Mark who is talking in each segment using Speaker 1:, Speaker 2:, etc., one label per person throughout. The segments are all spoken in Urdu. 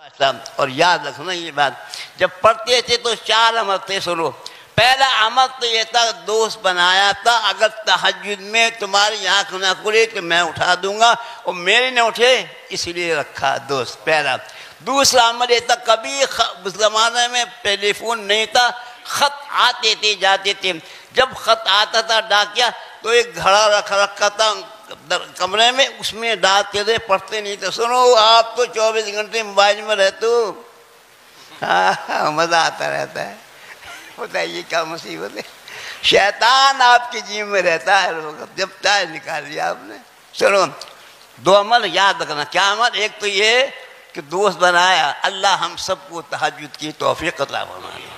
Speaker 1: اور یاد رکھنا یہ بات، جب پڑھتے تھے تو 4 عمل تھے. سنو، پہلا عمل تو یہ تھا دوست بنایا تھا، اگر تہجد میں تمہاری آنکھ نہ کھلے تو میں اٹھا دوں گا، اور میرے نہ اٹھے اس لیے رکھا دوست پہلا. دوسرا عمل یہ تھا، کبھی اس زمانے میں ٹیلی فون نہیں تھا، خط آتے تھے جاتے تھے. جب خط آتا تھا ڈاکیا تو ایک گھڑا رکھا تھا کمرے میں، اس میں ڈالتے تھے، پڑھتے نہیں تھے. سنو، آپ تو 24 گھنٹے موبائل میں رہتے ہو، مزہ آتا رہتا ہے. بتائیے کیا مصیبت ہے، شیطان آپ کی جیب میں رہتا ہے جب چاہے نکال لیا آپ نے. چلو 2 عمل یاد رکھنا. کیا عمل؟ ایک تو یہ کہ دوست بنایا، اللہ ہم سب کو تہجد کی توفیق عطا فرمائے.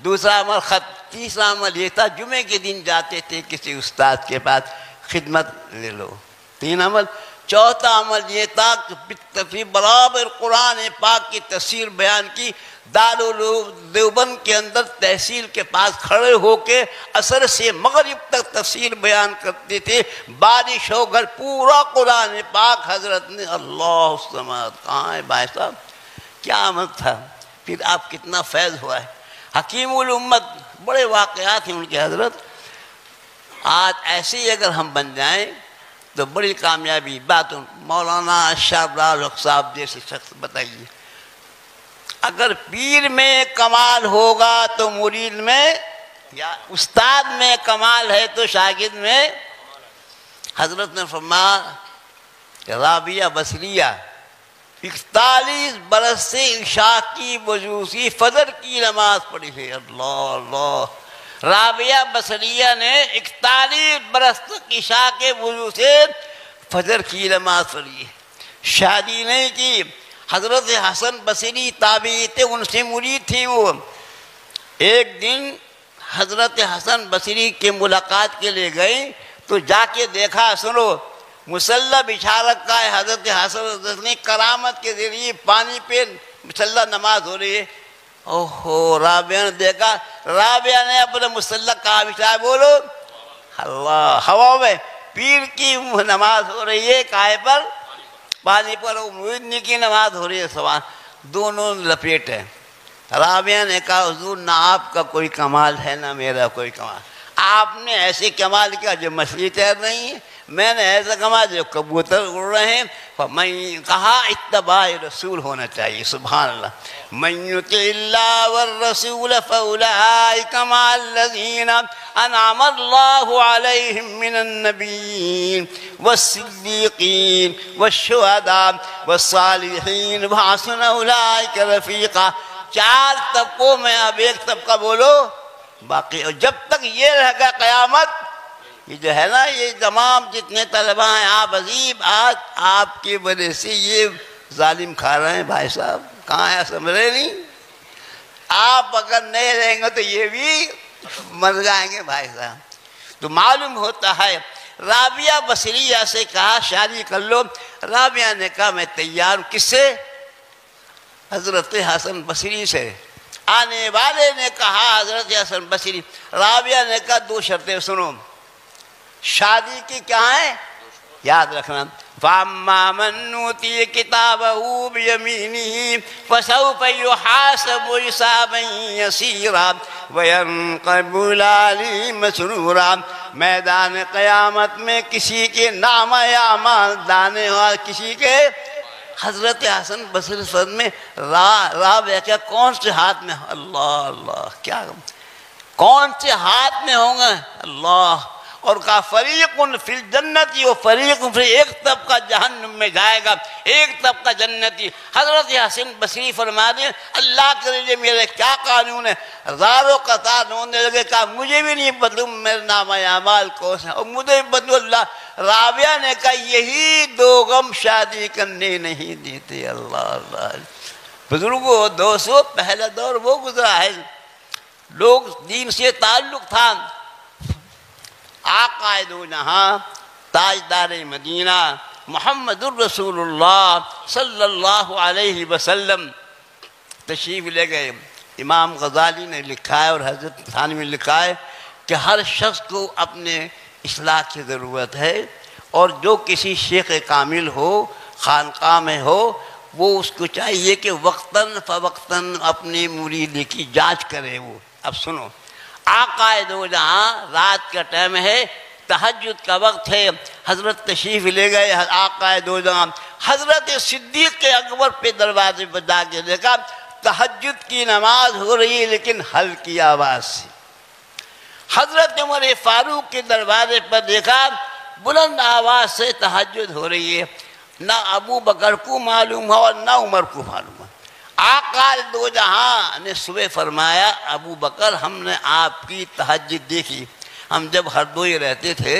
Speaker 1: دوسرا عمل خط. تیسرا عمل یہ تھا جمعے کے دن جاتے تھے کسی استاد کے پاس، خدمت لے لو. 3 عمل. چوتھا عمل یہ تھا کہ برابر قرآن پاک کی تفسیر بیان کی. دارالعلوم دیوبند کے اندر تحصیل کے پاس کھڑے ہو کے عصر سے مغرب تک تفسیر بیان کرتے تھے. بارش ہو کر پورا قرآن پاک حضرت نے اللہ الصمد. کہاں ہے بھائی صاحب؟ کیا عمل تھا. پھر آپ کتنا فیض ہوا ہے. حکیم الامت، بڑے واقعات ہیں ان کے حضرت. آج ایسے ہی اگر ہم بن جائیں تو بڑی کامیابی. بات مولانا شاہ صاحب جیسے شخص، بتائیے اگر پیر میں کمال ہوگا تو مرید میں، یا استاد میں کمال ہے تو شاگرد میں. حضرت نے فرمایا کہ رابعہ بصریہ 41 برس سے عشاء کی وضو سے فجر کی نماز پڑھی ہے. اللہ اللہ. رابعہ بصریہ نے 41 برس تک عشاء کے وضو سے فجر کی نماز پڑھی ہے. شادی نہیں کی. حضرت حسن بصری تابعی تھے، ان سے مرید تھی وہ. ایک دن حضرت حسن بصری کے ملاقات کے لیے گئی تو جا کے دیکھا، سنو، مصلی بچھا رکھا ہے. حضرت حسن نے کرامت کے ذریعے پانی پہ مصلی نماز ہو رہی ہے. اوہو، رابعہ نے دیکھا. رابعہ نے اپنے مصلی کہاں بچھایا؟ بولو اللہ. ہوا میں پیر کی نماز ہو رہی ہے، کائے پر؟ پانی پر. مرید کی نماز ہو رہی ہے، سوال. دونوں لپیٹ ہے. رابعہ نے کہا حضور، نہ آپ کا کوئی کمال ہے نہ میرا کوئی کمال. آپ نے ایسے کمال کیا جو مچھلی تیر نہیں ہے، میں نے ایسا کمال جو کبوتر اڑ رہے ہیں. میں کہا اتباع رسول ہونا چاہیے. سبحان اللہ. من یطع اللہ والرسول فاولئک مع الذین انعم اللہ علیہم من النبیین والصدیقین والشہداء والصالحین وحسن اولئک رفیقا. 4 طبقوں میں اب ایک طبقہ بولو باقی. اور جب تک یہ رہ گا قیامت، یہ جو ہے نا، یہ تمام جتنے طلبہ ہیں، آپ عزیز، آج آپ کی وجہ سے یہ ظالم کھا رہے ہیں. بھائی صاحب کہاں ہے؟ سمجھے نہیں. آپ اگر نہیں رہیں گے تو یہ بھی مر جائیں گے بھائی صاحب. تو معلوم ہوتا ہے. رابعہ بصریہ سے کہا شادی کر لو. رابعہ نے کہا میں تیار ہوں. کس سے؟ حضرت حسن بصری سے. آنے والے نے کہا حضرت حسن بصری. رابعہ نے کہا 2 شرطیں سنو. شادی کی کیا ہے یاد رکھنا. فَأَمَّا مَنْ أُوتِيَ كِتَابَهُ بِيَمِينِهِ فَسَوْفَ يُحَاسَبُ حِسَابًا يَسِيرًا وَيَنقَلِبُ إِلَىٰ أَهْلِهِ مَسْرُورًا. میدان قیامت میں کسی کے نام اعمال دانے اور کسی کے. حضرت حسن بصری فرد میں رابعہ کیا کون سے ہاتھ میں؟ اللہ اللہ. کیا کون سے ہاتھ میں ہوں گے؟ اللہ. اور کہا فریق فی الجنت و فریق فی. ایک طبقہ جہنم میں جائے گا، ایک طبقہ جنتی. حضرت حسن بصری فرما دیں اللہ کے لیے میرے کیا قانون ہے؟ ہزاروں قطار رونے لگے. کہا مجھے بھی نہیں بدلوں میرے نام اعمال کو سے، اور مجھے بھی بدلو اللہ. رابعہ نے کہا یہی 2 غم شادی کرنے نہیں دیتے. اللہ اللہ. بزرگوں، دوستوں، پہلا دور وہ گزرا ہے، لوگ دین سے تعلق تھا. آقا دو جہاں تاجدار مدینہ محمد الرسول اللہ صلی اللہ علیہ وسلم تشریف لے گئے. امام غزالی نے لکھا ہے اور حضرت تھانوی نے لکھا ہے کہ ہر شخص کو اپنے اصلاح کی ضرورت ہے، اور جو کسی شیخ کامل ہو، خانقاہ میں ہو، وہ اس کو چاہیے کہ وقتاً فوقتاً اپنے مرید کی جانچ کرے وہ۔ اب سنو، آقا دو جہاں رات کا ٹائم ہے، تہجد کا وقت ہے، حضرت تشریف لے گئے آقا دو جہاں، حضرت صدیق اکبر پہ دروازے پر جا کے دیکھا تہجد کی نماز ہو رہی ہے لیکن ہلکی آواز سے۔ حضرت عمر فاروق کے دروازے پر دیکھا بلند آواز سے تہجد ہو رہی ہے، نہ ابو بکر کو معلوم ہو اور نہ عمر کو معلوم ہو۔ آقا دو جہاں نے صبح فرمایا ابو بکر ہم نے آپ کی تہجد دیکھی، ہم جب ہردوئی رہتے تھے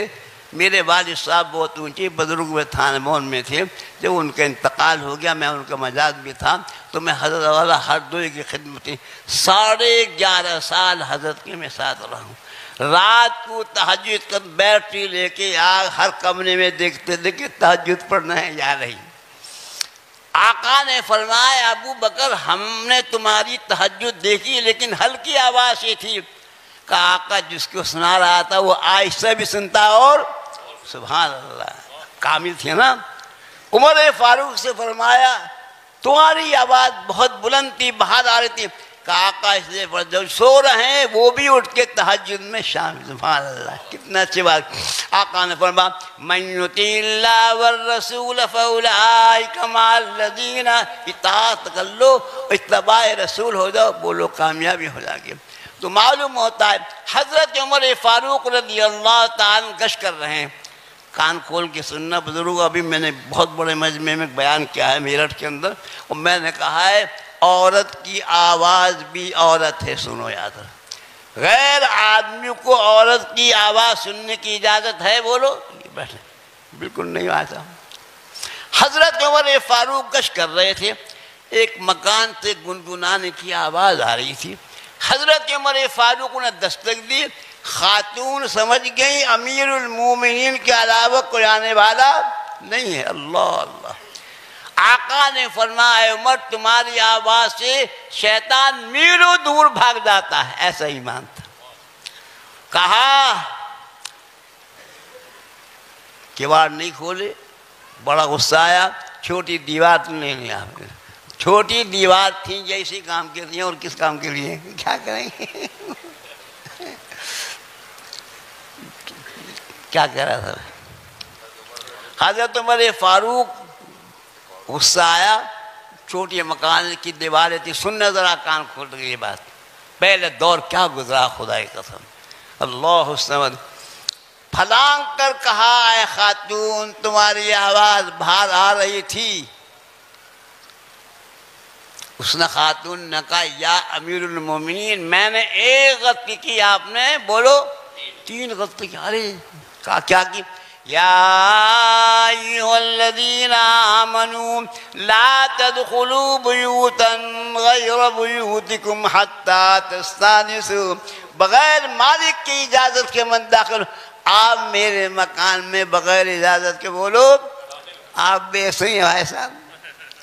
Speaker 1: میرے والد صاحب بہت اونچے بزرگ میں تھانے مون میں تھے، جب ان کا انتقال ہو گیا میں ان کا مزاج بھی تھا تو میں حضرت والا ہردوئی کی خدمت 11.5 سال حضرت کے میں ساتھ رہا ہوں۔ رات کو تہجد کا بیٹری لے کے ہر کمرے میں دیکھتے تھے کہ تہجد پڑھنا ہے یا نہیں۔ آقا نے فرمایا ابو بکر ہم نے تمہاری تہجد دیکھی لیکن ہلکی آواز سے تھی۔ کہا آقا جس کو سنا رہا تھا وہ آہستہ بھی سنتا اور سبحان اللہ کامل تھی نا۔ عمر فاروق سے فرمایا تمہاری آواز بہت بلند تھی، باہر آ رہی تھی۔ کہا آقا اس لیے جو سو رہے ہیں وہ بھی اٹھ کے تہجد میں شامل۔ سبحان اللہ کتنا اچھی بات۔ آقا نے فرمایا من یطیع اللہ والرسول فاولئک مع الذین، اطاعت کر لو اتباع رسول ہو جاؤ وہ لوگ کامیابی ہو جائیں گے۔ تو معلوم ہوتا ہے حضرت عمر فاروق رضی اللہ تعالیٰ گشت کر رہے ہیں۔ کان کھول کے سننا بزرگ، ابھی میں نے بہت بڑے مجمع میں بیان کیا ہے میرٹھ کے اندر، اور میں نے کہا ہے عورت کی آواز بھی عورت ہے، سنو یاد رکھو۔ غیر آدمی کو عورت کی آواز سننے کی اجازت ہے؟ بولو بیٹھے بالکل نہیں آتا۔ حضرت عمر فاروق گشت کر رہے تھے، ایک مکان سے گنگنانے کی آواز آ رہی تھی۔ حضرت عمر فاروق نے دستک دی، خاتون سمجھ گئی امیر المومنین کے علاوہ کوئی آنے والا نہیں ہے۔ اللہ اللہ۔ آقا نے فرمایا عمر تمہاری آواز سے شیطان میلوں دور بھاگ جاتا ہے، ایسا ایمان تھا۔ کہا کیوار نہیں کھولے، بڑا غصہ آیا، چھوٹی دیوار تو نہیں لیا، چھوٹی دیوار تھی جیسی کام کے لیے اور کس کام کے لیے کیا کریں گے؟ کیا کہہ رہا تھا حضرت عمر فاروق؟ غصہ آیا، چھوٹی مکان کی دیواریں تھی، سننا ذرا کان کھول گئی یہ بات، پہلے دور کیا گزرا خدا کی قسم۔ اللہ الصمد۔ پھلانگ کر کہا اے خاتون تمہاری آواز باہر آ رہی تھی۔ اس نے خاتون نے کہا یا امیر المومنین میں نے ایک غلطی کی، آپ نے بولو 3 غلطی کی۔ ارے کہا کیا کی؟ یا ایھا الذین آمنوا لا تدخلوا بیوتا غیر بیوتکم حتی تستانسوا، بغیر مالک کی اجازت کے من داخل، آپ میرے مکان میں بغیر اجازت کے بولو۔ آپ بھی ایسے ہی بھائی صاحب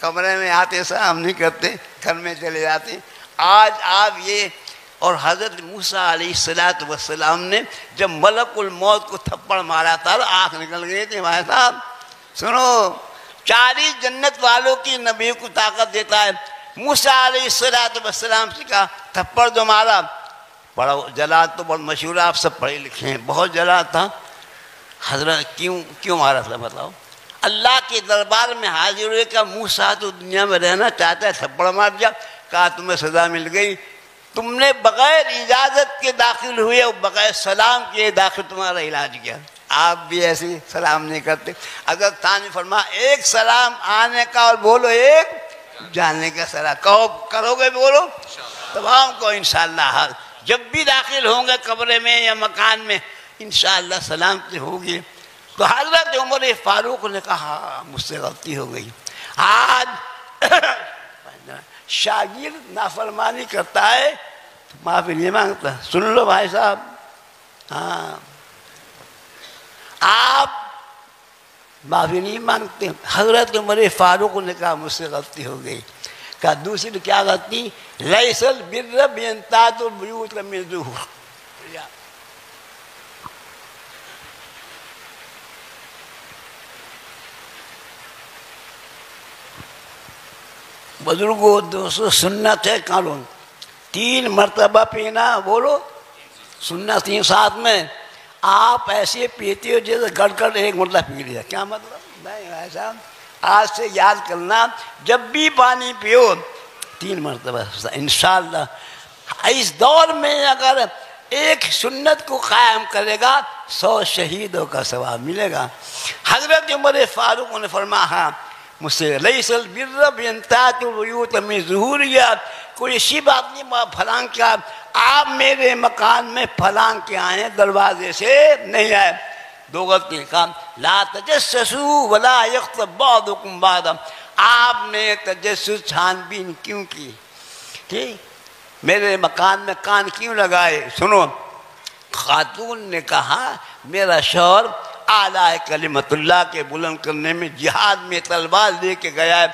Speaker 1: کمرے میں آتے سلام نہیں کرتے، گھر میں چلے جاتے۔ آج آپ یہ، اور حضرت موسیٰ علیہ السلام نے جب ملک الموت کو تھپڑ مارا تھا آنکھ نکل گئی تھی بھائی صاحب۔ سنو 40 جنت والوں کی نبی کو طاقت دیتا ہے۔ موسیٰ علیہ السلام سے کہا تھپڑ جو مارا، بڑا جلا تو بہت مشہور، آپ سب پڑھے لکھے ہیں، بہت جلا تھا۔ حضرت کیوں مارا تھا بتاؤ؟ اللہ کے دربار میں حاضر ہوئے کہ موسیٰ تو دنیا میں رہنا چاہتا ہے، تھپڑ مار دیا۔ کہا تمہیں سزا مل گئی، تم نے بغیر اجازت کے داخل ہوئے اور بغیر سلام کے داخل تمہارا علاج کیا۔ آپ بھی ایسے سلام نہیں کرتے۔ اگر تھانے فرما ایک سلام آنے کا اور بولو ایک جانے کا سلام کرو گے بولو تمام کو انشاءاللہ جب بھی داخل ہوں گے کمرے میں یا مکان میں انشاءاللہ سلامتی ہوگی۔ تو حضرت عمر فاروق نے کہا مجھ سے غلطی ہو گئی۔ آج شاگرد نافرمانی کرتا ہے تو معافی نہیں مانگتا۔ سن لو بھائی صاحب، ہاں آپ معافی نہیں مانگتے۔ حضرت عمر فاروق نے کہا مجھ سے غلطی ہو گئی۔ کہا دوسری کیا غلطی؟ لیس البر بان تاتوا البیوت من ظہورها، بزرگوں دوستوں سنت ہے قانون 3 مرتبہ پینا بولو سنت 3 ساتھ میں آپ ایسے پیتے ہو جیسے گڑ کر 1 مرتبہ پی لیا کیا مطلب نہیں ایسا آج سے یاد کرنا جب بھی پانی پیو 3 مرتبہ انشاءاللہ اس دور میں اگر ایک سنت کو قائم کرے گا 100 شہیدوں کا ثواب ملے گا حضرت عمر فاروق نے فرمایا مجھ سے لیس البر بان تاتوا البیوت من ظہورہا کوئی ایسی بات نہیں پھلان کیا آپ میرے مکان میں پھلان کے آئے ہیں دروازے سے نہیں آئے 2 غلطی کام لا تجسسوا ولا یغتب بعضکم بعضا آپ نے تجسس چھان بین کیوں کی ٹھیک میرے مکان میں کان کیوں لگائے سنو خاتون نے کہا میرا شوہر اعلیٰ کلمت اللہ کے بلند کرنے میں جہاد میں تلوار لے کے گیا ہے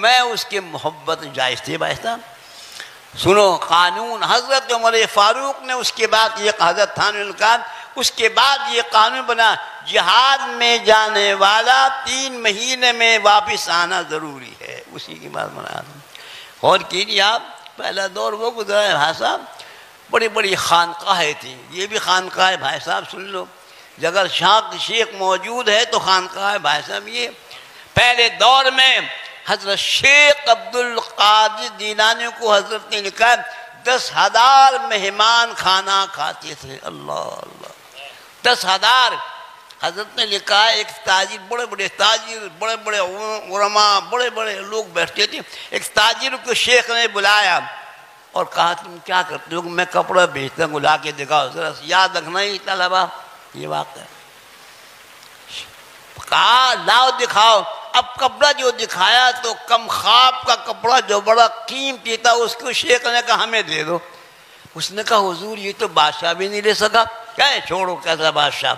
Speaker 1: میں اس کے محبت جائز تھی بھائی صاحب سنو قانون حضرت عمر فاروق نے اس کے بعد یہ حضرت تھانوی نے کہا اس کے بعد یہ قانون بنا جہاد میں جانے والا 3 مہینے میں واپس آنا ضروری ہے اسی کی بات بنا اور کیجیے آپ پہلا دور وہ گزرا ہے بھائی صاحب بڑی بڑی خانقاہیں تھیں یہ بھی خانقاہ بھائی صاحب سن لو اگر شیخ موجود ہے تو خانقاہ بھائی صاحب یہ پہلے دور میں حضرت شیخ عبد القادر جیلانی کو حضرت نے لکھا 10,000 مہمان کھانا کھاتے تھے اللہ اللہ 10,000 حضرت نے لکھا ایک تاجر بڑے بڑے تاجر بڑے بڑے علماء بڑے بڑے لوگ بیٹھتے تھے ایک تاجر کو شیخ نے بلایا اور کہا تم کیا کرتے ہو میں کپڑا بیچتا ہوں لا کے دکھاؤ ذرا یاد رکھنا ہی طلبا یہ واقعہ کہا لاؤ دکھاؤ اب کپڑا جو دکھایا تو کم خواب کا کپڑا جو بڑا قیمتی تھا اس کو شیخ نے کہا ہمیں دے دو اس نے کہا حضور یہ تو بادشاہ بھی نہیں لے سکا کیا چھوڑو کیسا بادشاہ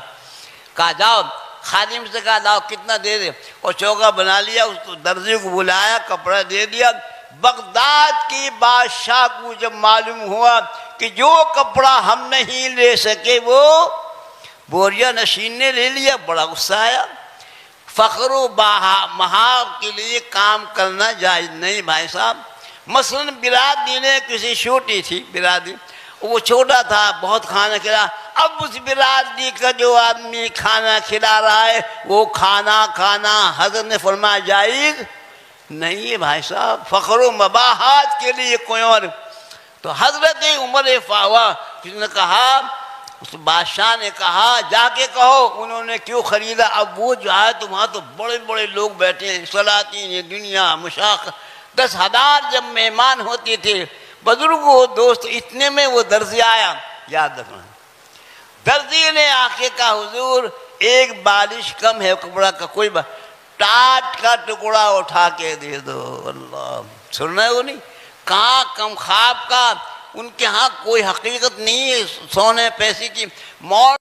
Speaker 1: کہا جاؤ خادم سے کہا لاؤ کتنا دے دے اور چوکا بنا لیا اس کو درزی کو بلایا کپڑا دے دیا بغداد کی بادشاہ کو جب معلوم ہوا کہ جو کپڑا ہم نہیں لے سکے وہ بوریا نشین نے لے لیا بڑا غصہ آیا فخر و محا کے لیے کام کرنا جائز نہیں بھائی صاحب مثلا برادری نے کسی چھوٹی تھی برادری وہ چھوٹا تھا بہت کھانا کھلا اب اس برادری کا جو آدمی کھانا کھلا رہا ہے وہ کھانا حضرت نے فرمایا جائز نہیں ہے بھائی صاحب فخر و مباحات کے لیے کوئی اور تو حضرت عمر فاروق جس نے کہا اس بادشاہ نے کہا جا کے کہو انہوں نے کیوں خریدا اب وہ جو ہے تو وہاں تو بڑے بڑے لوگ بیٹھے ہیں سلاطین دنیا مشاق 10,000 جب مہمان ہوتے تھے بزرگوں دوست اتنے میں وہ درزی آیا یاد رکھنا درزی نے آ کے کہا حضور ایک بالش کم ہے کپڑا کا کوئی ٹاٹ کا ٹکڑا اٹھا کے دے دو اللہ سننا ہے وہ نہیں کہاں کم خواب کا ان کے ہاں کوئی حقیقت نہیں ہے سونے پیسے کی موت